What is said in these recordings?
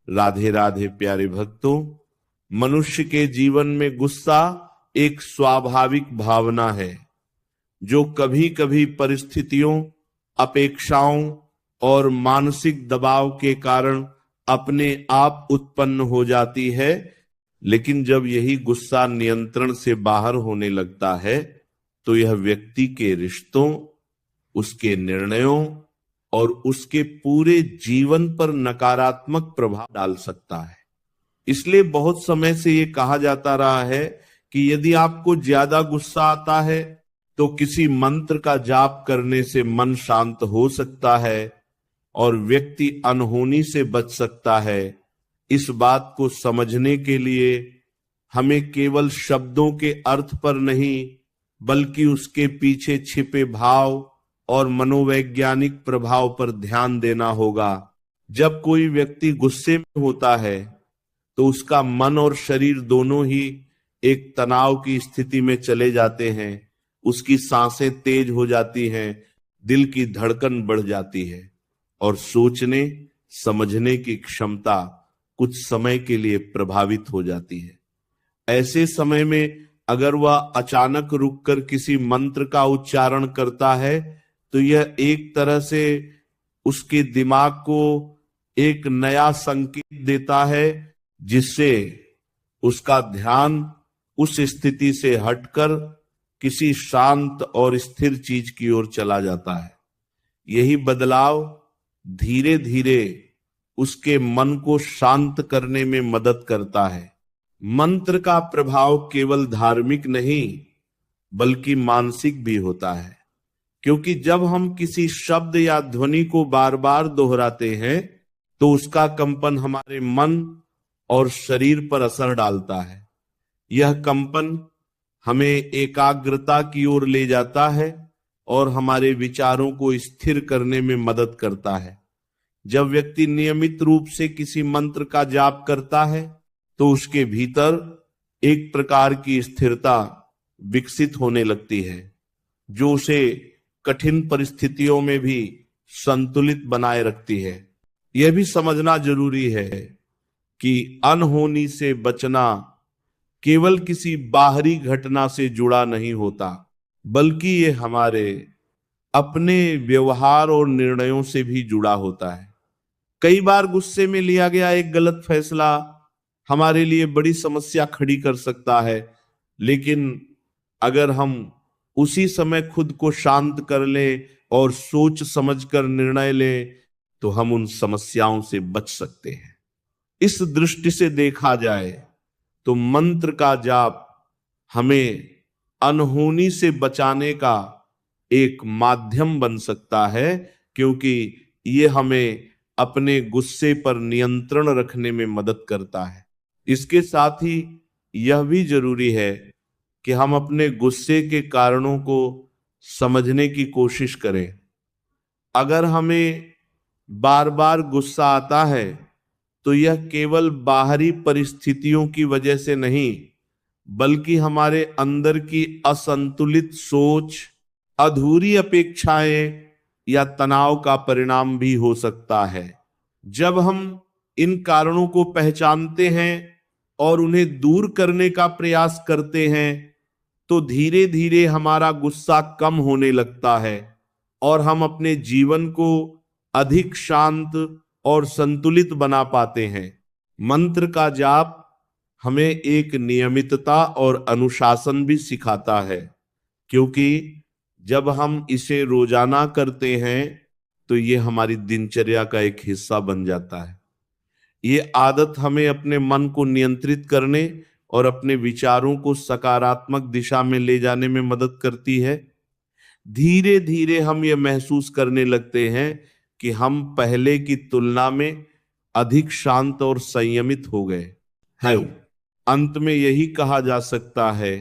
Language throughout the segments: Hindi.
राधे राधे प्यारे भक्तों, मनुष्य के जीवन में गुस्सा एक स्वाभाविक भावना है जो कभी कभी परिस्थितियों, अपेक्षाओं और मानसिक दबाव के कारण अपने आप उत्पन्न हो जाती है। लेकिन जब यही गुस्सा नियंत्रण से बाहर होने लगता है तो यह व्यक्ति के रिश्तों, उसके निर्णयों और उसके पूरे जीवन पर नकारात्मक प्रभाव डाल सकता है। इसलिए बहुत समय से ये कहा जाता रहा है कि यदि आपको ज्यादा गुस्सा आता है तो किसी मंत्र का जाप करने से मन शांत हो सकता है और व्यक्ति अनहोनी से बच सकता है। इस बात को समझने के लिए हमें केवल शब्दों के अर्थ पर नहीं बल्कि उसके पीछे छिपे भाव और मनोवैज्ञानिक प्रभाव पर ध्यान देना होगा। जब कोई व्यक्ति गुस्से में होता है तो उसका मन और शरीर दोनों ही एक तनाव की स्थिति में चले जाते हैं। उसकी सांसें तेज हो जाती हैं, दिल की धड़कन बढ़ जाती है और सोचने समझने की क्षमता कुछ समय के लिए प्रभावित हो जाती है। ऐसे समय में अगर वह अचानक रुककर किसी मंत्र का उच्चारण करता है तो यह एक तरह से उसके दिमाग को एक नया संकेत देता है जिससे उसका ध्यान उस स्थिति से हटकर किसी शांत और स्थिर चीज की ओर चला जाता है। यही बदलाव धीरे धीरे उसके मन को शांत करने में मदद करता है। मंत्र का प्रभाव केवल धार्मिक नहीं बल्कि मानसिक भी होता है, क्योंकि जब हम किसी शब्द या ध्वनि को बार बार दोहराते हैं तो उसका कंपन हमारे मन और शरीर पर असर डालता है। यह कंपन हमें एकाग्रता की ओर ले जाता है और हमारे विचारों को स्थिर करने में मदद करता है। जब व्यक्ति नियमित रूप से किसी मंत्र का जाप करता है तो उसके भीतर एक प्रकार की स्थिरता विकसित होने लगती है जो उसे कठिन परिस्थितियों में भी संतुलित बनाए रखती है। यह भी समझना जरूरी है कि अनहोनी से बचना केवल किसी बाहरी घटना से जुड़ा नहीं होता बल्कि ये हमारे अपने व्यवहार और निर्णयों से भी जुड़ा होता है। कई बार गुस्से में लिया गया एक गलत फैसला हमारे लिए बड़ी समस्या खड़ी कर सकता है, लेकिन अगर हम उसी समय खुद को शांत कर लें और सोच समझकर निर्णय लें तो हम उन समस्याओं से बच सकते हैं। इस दृष्टि से देखा जाए तो मंत्र का जाप हमें अनहोनी से बचाने का एक माध्यम बन सकता है, क्योंकि ये हमें अपने गुस्से पर नियंत्रण रखने में मदद करता है। इसके साथ ही यह भी जरूरी है कि हम अपने गुस्से के कारणों को समझने की कोशिश करें। अगर हमें बार बार गुस्सा आता है तो यह केवल बाहरी परिस्थितियों की वजह से नहीं बल्कि हमारे अंदर की असंतुलित सोच, अधूरी अपेक्षाएं या तनाव का परिणाम भी हो सकता है। जब हम इन कारणों को पहचानते हैं और उन्हें दूर करने का प्रयास करते हैं तो धीरे धीरे हमारा गुस्सा कम होने लगता है और हम अपने जीवन को अधिक शांत और संतुलित बना पाते हैं। मंत्र का जाप हमें एक नियमितता और अनुशासन भी सिखाता है, क्योंकि जब हम इसे रोजाना करते हैं तो ये हमारी दिनचर्या का एक हिस्सा बन जाता है। ये आदत हमें अपने मन को नियंत्रित करने और अपने विचारों को सकारात्मक दिशा में ले जाने में मदद करती है। धीरे धीरे हम ये महसूस करने लगते हैं कि हम पहले की तुलना में अधिक शांत और संयमित हो गए हैं। अंत में यही कहा जा सकता है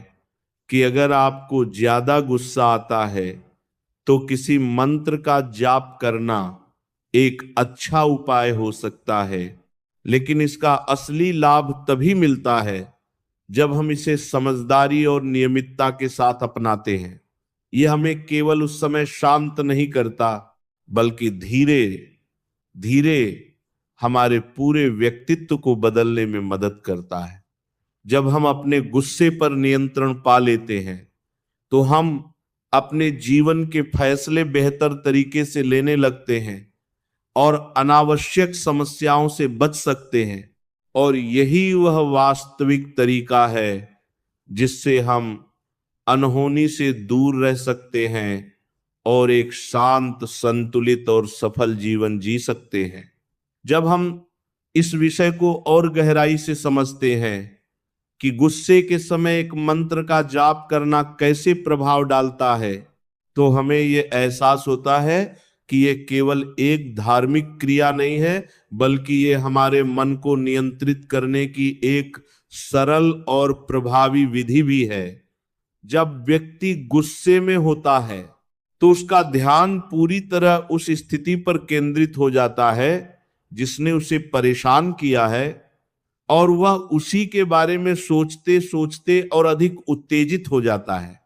कि अगर आपको ज्यादा गुस्सा आता है तो किसी मंत्र का जाप करना एक अच्छा उपाय हो सकता है, लेकिन इसका असली लाभ तभी मिलता है जब हम इसे समझदारी और नियमितता के साथ अपनाते हैं। यह हमें केवल उस समय शांत नहीं करता बल्कि धीरे धीरे हमारे पूरे व्यक्तित्व को बदलने में मदद करता है। जब हम अपने गुस्से पर नियंत्रण पा लेते हैं तो हम अपने जीवन के फैसले बेहतर तरीके से लेने लगते हैं और अनावश्यक समस्याओं से बच सकते हैं। और यही वह वास्तविक तरीका है जिससे हम अनहोनी से दूर रह सकते हैं और एक शांत, संतुलित और सफल जीवन जी सकते हैं। जब हम इस विषय को और गहराई से समझते हैं कि गुस्से के समय एक मंत्र का जाप करना कैसे प्रभाव डालता है, तो हमें यह एहसास होता है कि यह केवल एक धार्मिक क्रिया नहीं है, बल्कि ये हमारे मन को नियंत्रित करने की एक सरल और प्रभावी विधि भी है। जब व्यक्ति गुस्से में होता है तो उसका ध्यान पूरी तरह उस स्थिति पर केंद्रित हो जाता है जिसने उसे परेशान किया है, और वह उसी के बारे में सोचते सोचते और अधिक उत्तेजित हो जाता है।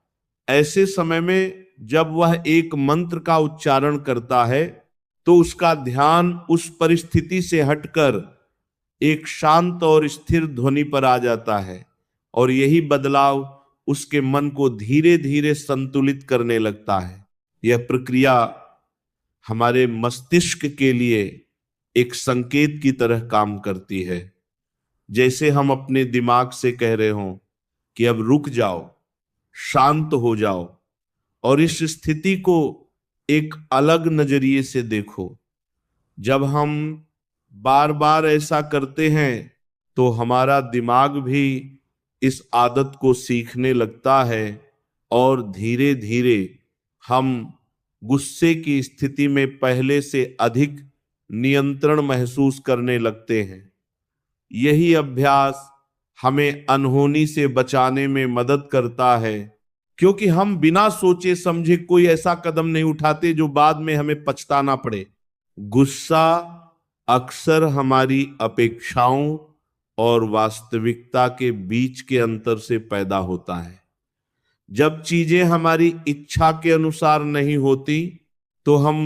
ऐसे समय में जब वह एक मंत्र का उच्चारण करता है तो उसका ध्यान उस परिस्थिति से हटकर एक शांत और स्थिर ध्वनि पर आ जाता है, और यही बदलाव उसके मन को धीरे धीरे संतुलित करने लगता है। यह प्रक्रिया हमारे मस्तिष्क के लिए एक संकेत की तरह काम करती है, जैसे हम अपने दिमाग से कह रहे हों कि अब रुक जाओ, शांत हो जाओ और इस स्थिति को एक अलग नजरिए से देखो। जब हम बार बार ऐसा करते हैं तो हमारा दिमाग भी इस आदत को सीखने लगता है और धीरे धीरे हम गुस्से की स्थिति में पहले से अधिक नियंत्रण महसूस करने लगते हैं। यही अभ्यास हमें अनहोनी से बचाने में मदद करता है, क्योंकि हम बिना सोचे समझे कोई ऐसा कदम नहीं उठाते जो बाद में हमें पछताना पड़े। गुस्सा अक्सर हमारी अपेक्षाओं और वास्तविकता के बीच के अंतर से पैदा होता है। जब चीजें हमारी इच्छा के अनुसार नहीं होती तो हम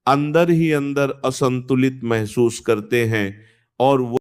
अंदर ही अंदर असंतुलित महसूस करते हैं और वो